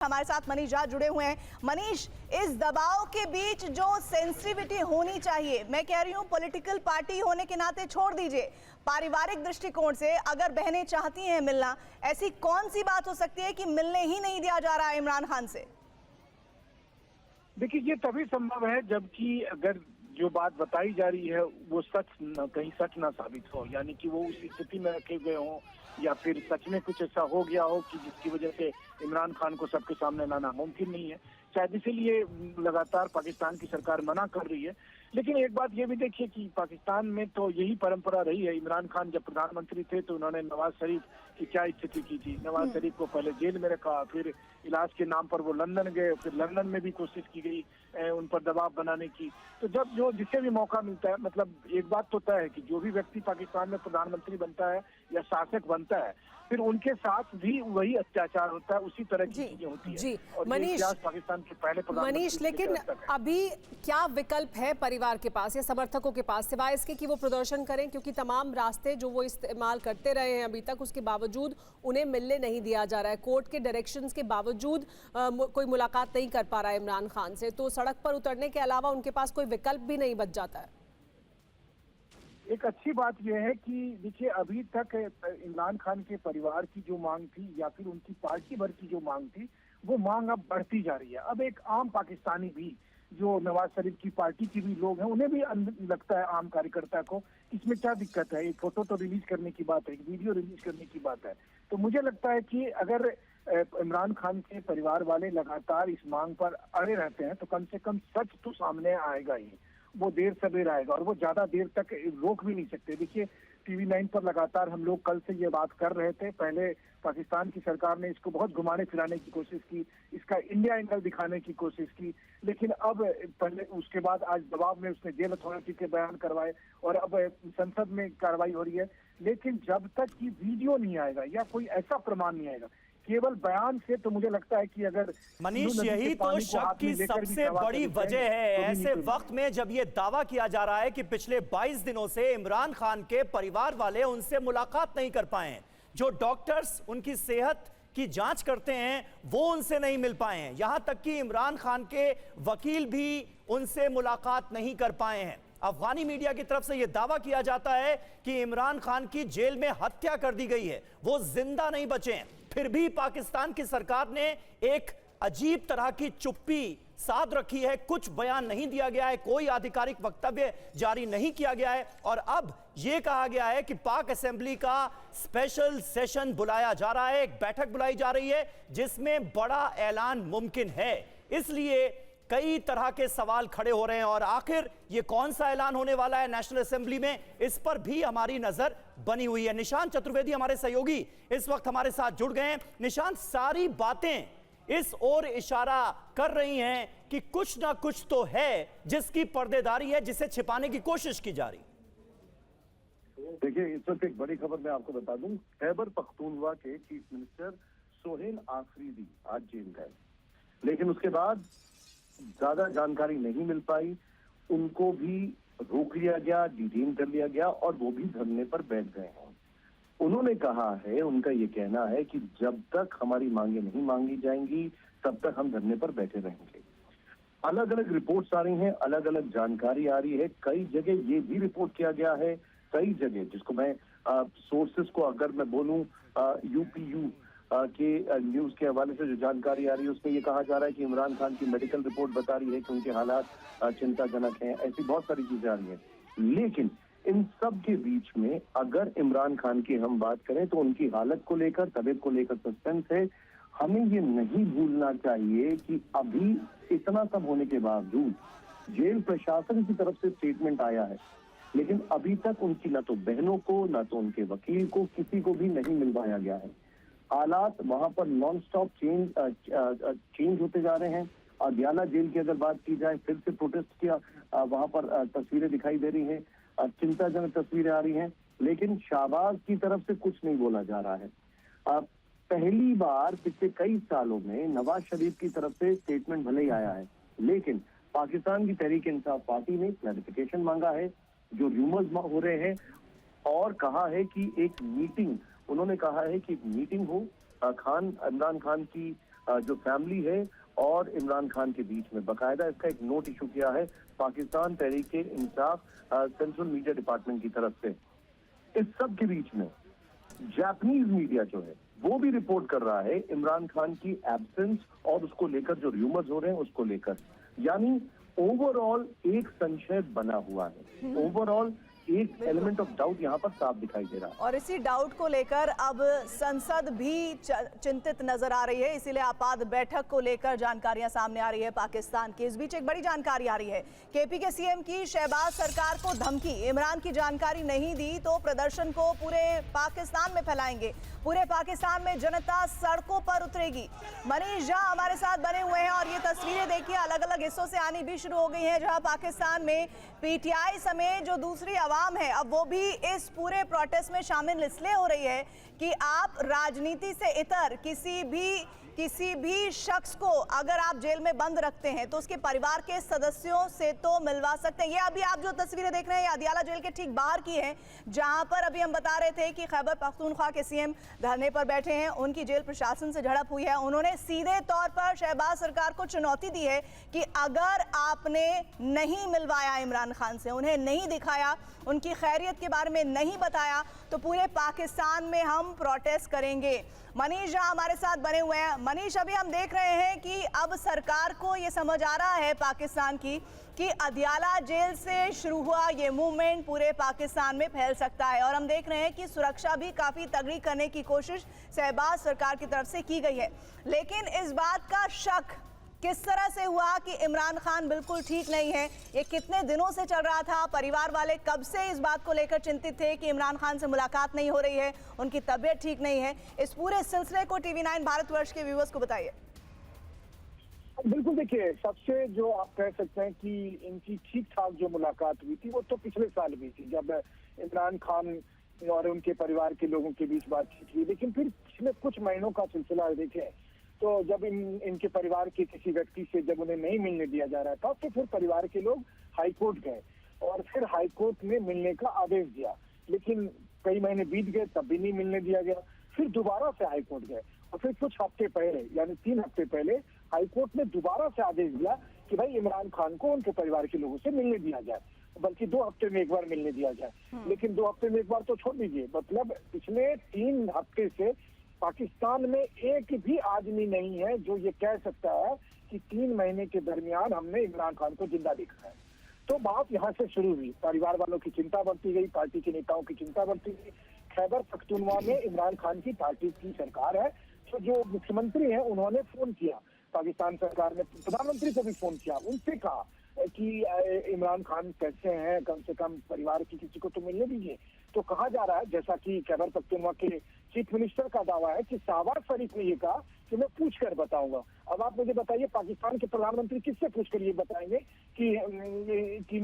हमारे साथ मनीष झा जुड़े हुए हैं। मनीष, इस दबाव के बीच जो सेंसिटिविटी होनी चाहिए, मैं कह रही हूं पॉलिटिकल पार्टी होने के नाते छोड़ दीजिए, पारिवारिक दृष्टिकोण से अगर बहनें चाहती हैं मिलना, ऐसी कौन सी बात हो सकती है कि मिलने ही नहीं दिया जा रहा है इमरान खान से? देखिए, ये तभी संभव है जबकि अगर जो बात बताई जा रही है वो कहीं सच ना साबित हो, यानी कि वो उस स्थिति में रखे गए हों या फिर सच में कुछ ऐसा हो गया हो कि जिसकी वजह से इमरान खान को सबके सामने लाना मुमकिन नहीं है। शायद इसीलिए लगातार पाकिस्तान की सरकार मना कर रही है। लेकिन एक बात ये भी देखिए कि पाकिस्तान में तो यही परंपरा रही है। इमरान खान जब प्रधानमंत्री थे तो उन्होंने नवाज शरीफ की क्या स्थिति की थी। नवाज शरीफ को पहले जेल में रखा, फिर इलाज के नाम पर वो लंदन गए, फिर लंदन में भी कोशिश की गई उन पर दबाव बनाने की। तो जब जो जिसे भी मौका मिलता है, मतलब एक बात तो तय है कि जो भी व्यक्ति पाकिस्तान में प्रधानमंत्री बनता है या शासक बनता है, फिर उनके साथ भी वही अत्याचार होता है, उसी तरह की चीजें होती है। और मनीष, पाकिस्तान के पहले मनीष, लेकिन अभी क्या विकल्प है परिवार के पास या समर्थकों के पास, सिवाय इसके कि वो प्रदर्शन करें? क्योंकि तमाम रास्ते जो वो इस्तेमाल करते रहे हैं अभी तक, उसके बावजूद उन्हें मिलने नहीं दिया जा रहा है। कोर्ट के डायरेक्शंस के बावजूद कोई मुलाकात नहीं कर पा रहा है इमरान खान से, तो सड़क पर उतरने के अलावा उनके पास कोई विकल्प भी नहीं बच जाता है। एक अच्छी बात यह है कि देखिए, अभी तक इमरान खान के परिवार की जो मांग थी या फिर उनकी पार्टी भर की जो मांग थी, वो मांग अब बढ़ती जा रही है। अब एक आम पाकिस्तानी भी, जो नवाज शरीफ की पार्टी के भी लोग हैं, उन्हें भी लगता है, आम कार्यकर्ता को, इसमें क्या दिक्कत है, एक फोटो तो रिलीज करने की बात है, एक वीडियो रिलीज करने की बात है। तो मुझे लगता है कि अगर इमरान खान के परिवार वाले लगातार इस मांग पर अड़े रहते हैं तो कम से कम सच तो सामने आएगा ही। वो देर सवेर आएगा और वो ज्यादा देर तक रोक भी नहीं सकते। देखिए, टीवी 9 पर लगातार हम लोग कल से ये बात कर रहे थे। पहले पाकिस्तान की सरकार ने इसको बहुत घुमाने फिराने की कोशिश की, इसका इंडिया एंगल दिखाने की कोशिश की, लेकिन अब पहले उसके बाद आज दबाव में उसने जेल अथॉरिटी के बयान करवाए और अब संसद में कार्रवाई हो रही है। लेकिन जब तक कि वीडियो नहीं आएगा या कोई ऐसा प्रमाण नहीं आएगा, केवल बयान से, तो मुझे लगता है कि अगर मनीष, यही तो शक की सबसे बड़ी वजह है। ऐसे वक्त में जब ये दावा किया जा रहा है कि पिछले 22 दिनों से इमरान खान के परिवार वाले उनसे मुलाकात नहीं कर पाए हैं, जो डॉक्टर्स उनकी सेहत की जांच करते हैं वो उनसे नहीं मिल पाए हैं, यहां तक कि इमरान खान के वकील भी उनसे मुलाकात नहीं कर पाए हैं। अफगानी मीडिया की तरफ से यह दावा किया जाता है कि इमरान खान की जेल में हत्या कर दी गई है, वो जिंदा नहीं बचे हैं। फिर भी पाकिस्तान की सरकार ने एक अजीब तरह की चुप्पी साध रखी है, कुछ बयान नहीं दिया गया है, कोई आधिकारिक वक्तव्य जारी नहीं किया गया है। और अब यह कहा गया है कि पाक असेंबली का स्पेशल सेशन बुलाया जा रहा है, एक बैठक बुलाई जा रही है जिसमें बड़ा ऐलान मुमकिन है। इसलिए कई तरह के सवाल खड़े हो रहे हैं और आखिर ये कौन सा ऐलान होने वाला है नेशनल असेंबली में, इस पर भी हमारी नजर बनी हुई है। निशांत चतुर्वेदी हमारे सहयोगी इस वक्त हमारे साथ जुड़ गए हैं। निशांत, सारी बातें इस ओर इशारा कर रही हैं कि कुछ ना कुछ तो है जिसकी पर्देदारी है, जिसे छिपाने की कोशिश की जा रही। देखिए, इस वक्त एक बड़ी खबर मैं आपको बता दूं। खैबर पख्तूनख्वा के चीफ मिनिस्टर सोहेल आफरीदी आज जेल गए, लेकिन उसके बाद ज्यादा जानकारी नहीं मिल पाई। उनको भी रोक लिया गया, डिटेन कर लिया गया और वो भी धरने पर बैठ गए हैं। उन्होंने कहा है, उनका ये कहना है कि जब तक हमारी मांगे नहीं मांगी जाएंगी तब तक हम धरने पर बैठे रहेंगे। अलग अलग रिपोर्ट्स आ रही हैं, अलग अलग जानकारी आ रही है। कई जगह ये भी रिपोर्ट किया गया है, कई जगह, जिसको मैं सोर्सेस को अगर मैं बोलूं, यूपीयू के न्यूज के हवाले से जो जानकारी आ रही है उसमें ये कहा जा रहा है कि इमरान खान की मेडिकल रिपोर्ट बता रही है कि उनके हालात चिंताजनक हैं। ऐसी बहुत सारी चीजें आ रही हैं। लेकिन इन सब के बीच में अगर इमरान खान की हम बात करें तो उनकी हालत को लेकर, तबीयत को लेकर सस्पेंस है। हमें ये नहीं भूलना चाहिए कि अभी इतना सब होने के बावजूद जेल प्रशासन की तरफ से स्टेटमेंट आया है, लेकिन अभी तक उनकी न तो बहनों को, न तो उनके वकील को, किसी को भी नहीं मिलवाया गया है। हालात वहां पर नॉन स्टॉप चेंज होते जा रहे हैं। अदियाला जेल की अगर बात की जाए, फिर से प्रोटेस्ट किया, वहां पर तस्वीरें दिखाई दे रही हैं, चिंताजनक तस्वीरें आ रही हैं, लेकिन शाहबाज की तरफ से कुछ नहीं बोला जा रहा है। पहली बार पिछले कई सालों में नवाज शरीफ की तरफ से स्टेटमेंट भले ही आया है, लेकिन पाकिस्तान की तहरीक इंसाफ पार्टी ने क्लैरिफिकेशन मांगा है, जो र्यूमर्स हो रहे हैं, और कहा है कि एक मीटिंग, उन्होंने कहा है कि एक मीटिंग हो, इमरान खान की जो फैमिली है और इमरान खान के बीच में। बाकायदा इसका एक नोट इशू किया है Pakistan Tehreek Insaf central media department की तरफ से। इस सब के बीच में जापानीज मीडिया जो है वो भी रिपोर्ट कर रहा है इमरान खान की एब्सेंस और उसको लेकर जो र्यूमर्स हो रहे हैं उसको लेकर, यानी ओवरऑल एक संशय बना हुआ है। ओवरऑल एक एलिमेंट ऑफ डाउट यहाँ पर साफ दिखाई दे रहा है और इसी डाउट को लेकर अब संसद भी चिंतित नजर आ रही है, इसीलिए आपात बैठक को लेकर जानकारियां सामने आ रही है पाकिस्तान की। इस बीच एक बड़ी जानकारी आ रही है, केपी के सीएम की शहबाज सरकार को धमकी, इमरान की जानकारी नहीं दी तो प्रदर्शन को पूरे पाकिस्तान में फैलाएंगे, पूरे पाकिस्तान में जनता सड़कों पर उतरेगी। मनीष झा हमारे साथ बने हुए हैं और ये तस्वीरें देखिए अलग अलग हिस्सों से आनी भी शुरू हो गई हैं, जहां पाकिस्तान में पीटीआई समेत जो दूसरी आवाम है अब वो भी इस पूरे प्रोटेस्ट में शामिल इसलिए हो रही है कि आप राजनीति से इतर किसी भी शख्स को अगर आप जेल में बंद रखते हैं तो उसके परिवार के सदस्यों से तो मिलवा सकते हैं। ये अभी आप जो तस्वीरें देख रहे हैं ये अदियाला जेल के ठीक बाहर की हैं, जहां पर अभी हम बता रहे थे कि खैबर पख्तूनख्वा के सीएम धरने पर बैठे हैं, उनकी जेल प्रशासन से झड़प हुई है। उन्होंने सीधे तौर पर शहबाज सरकार को चुनौती दी है कि अगर आपने नहीं मिलवाया इमरान खान से, उन्हें नहीं दिखाया, उनकी खैरियत के बारे में नहीं बताया तो पूरे पाकिस्तान में हम प्रोटेस्ट करेंगे। मनीष झा हमारे साथ बने हुए हैं। मनीष, अभी हम देख रहे हैं कि अब सरकार को ये समझ आ रहा है पाकिस्तान की कि अदियाला जेल से शुरू हुआ ये मूवमेंट पूरे पाकिस्तान में फैल सकता है और हम देख रहे हैं कि सुरक्षा भी काफी तगड़ी करने की कोशिश शहबाज सरकार की तरफ से की गई है। लेकिन इस बात का शक किस तरह से हुआ कि इमरान खान बिल्कुल ठीक नहीं है, ये कितने दिनों से चल रहा था? परिवार वाले कब से इस बात को लेकर चिंतित थे कि इमरान खान से मुलाकात नहीं हो रही है, उनकी तबीयत ठीक नहीं है? इस पूरे सिलसिले को TV9 भारतवर्ष के व्यूअर्स को बताइए। बिल्कुल, देखिए, सबसे जो आप कह सकते हैं कि इनकी ठीक ठाक जो मुलाकात हुई थी वो तो पिछले साल हुई थी, जब इमरान खान और उनके परिवार के लोगों के बीच बातचीत हुई। लेकिन फिर पिछले कुछ महीनों का सिलसिला देखें तो जब इनके परिवार के किसी व्यक्ति से जब उन्हें नहीं मिलने दिया जा रहा था तो फिर परिवार के लोग हाईकोर्ट गए और फिर हाईकोर्ट ने मिलने का आदेश दिया। लेकिन कई महीने बीत गए तब भी नहीं मिलने दिया गया। फिर दोबारा से हाईकोर्ट गए और फिर कुछ हफ्ते पहले, यानी 3 हफ्ते पहले, हाईकोर्ट ने दोबारा से आदेश दिया कि भाई इमरान खान को उनके परिवार के लोगों से मिलने दिया जाए, बल्कि 2 हफ्ते में एक बार मिलने दिया जाए। लेकिन 2 हफ्ते में एक बार तो छोड़ दीजिए, मतलब पिछले 3 हफ्ते से पाकिस्तान में एक भी आदमी नहीं है जो ये कह सकता है कि 3 महीने के दरमियान हमने इमरान खान को जिंदा देखा है। तो बात यहाँ से शुरू हुई, परिवार वालों की चिंता बढ़ती गई, पार्टी के नेताओं की चिंता बढ़ती गई। खैबर पख्तूनख्वा में इमरान खान की पार्टी की सरकार है, तो जो मुख्यमंत्री हैं उन्होंने फोन किया, पाकिस्तान सरकार ने प्रधानमंत्री को भी फोन किया, उनसे कहा कि इमरान खान कैसे हैं, कम से कम परिवार की किसी को तो मिलने दीजिए। तो कहा जा रहा है, जैसा कि खैबर पख्तूनख्वा के चीफ मिनिस्टर का दावा है कि शहबाज शरीफ ने ये कहा कि मैं पूछ कर बताऊंगा। अब आप मुझे बताइए, पाकिस्तान के प्रधानमंत्री किससे पूछ कर ये बताएंगे कि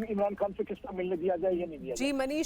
इमरान खान से किसको मिलने दिया जाए या नहीं दिया जाए? जी मनीष,